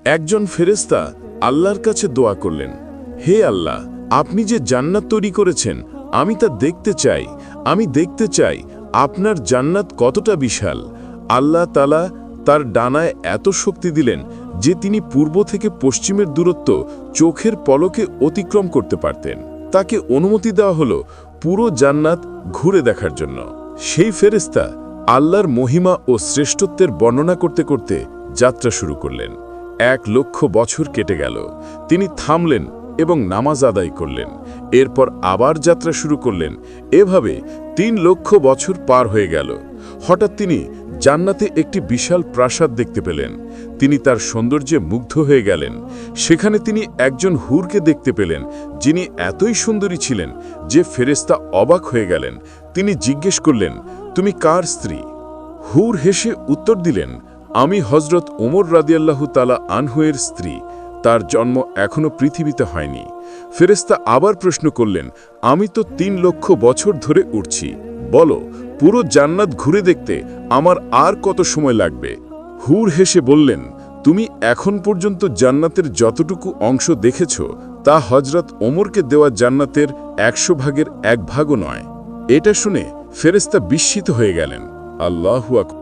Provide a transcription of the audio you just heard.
একজন ফেরেশতা আল্লাহর কাছে দোয়া করলেন, হে আল্লাহ, আপনি যে জান্নাত তৈরি করেছেন আমি তা দেখতে চাই। আমি দেখতে চাই আপনার জান্নাত কতটা বিশাল। আল্লাহ তাআলা তার ডানায় এত শক্তি দিলেন যে তিনি পূর্ব থেকে পশ্চিমের দূরত্ব চোখের পলকে অতিক্রম করতে পারতেন। তাকে অনুমতি দেওয়া হলো পুরো জান্নাত ঘুরে দেখার জন্য। সেই ফেরেশতা আল্লাহর মহিমা ও শ্রেষ্ঠত্বের বর্ণনা করতে করতে যাত্রা শুরু করলেন। 1,00,000 বছর কেটে গেল। তিনি থামলেন এবং নামাজ আদায় করলেন। এরপর আবার যাত্রা শুরু করলেন। এভাবে 3,00,000 বছর পার হয়ে গেল। হঠাৎ তিনি জান্নাতে একটি বিশাল প্রাসাদ দেখতে পেলেন। তিনি তার সৌন্দর্যে মুগ্ধ হয়ে গেলেন। সেখানে তিনি একজন হুরকে দেখতে পেলেন, যিনি এতই সুন্দরী ছিলেন যে ফেরেশতা অবাক হয়ে গেলেন। তিনি জিজ্ঞেস করলেন, তুমি কার স্ত্রী? হুর হেসে উত্তর দিলেন, আমি হযরত ওমর রাদিয়াল্লাহু তাআলা আনহু-এর স্ত্রী। তার জন্ম এখনো পৃথিবীতে হয়নি। ফেরেশতা আবার প্রশ্ন করলেন, আমি তো 3,00,000 বছর ধরে উড়ছি। বলো, পুরো জান্নাত ঘুরে দেখতে আমার আর কত সময় লাগবে? হুর হেসে বললেন, তুমি এখন পর্যন্ত জান্নাতের যতটুকু অংশ দেখেছ তা হযরত ওমরকে দেওয়া জান্নাতের 100 ভাগের 1 ভাগও নয়। এটা শুনে ফেরেশতা বিস্মিত হয়ে গেলেন। আল্লাহু আকবার।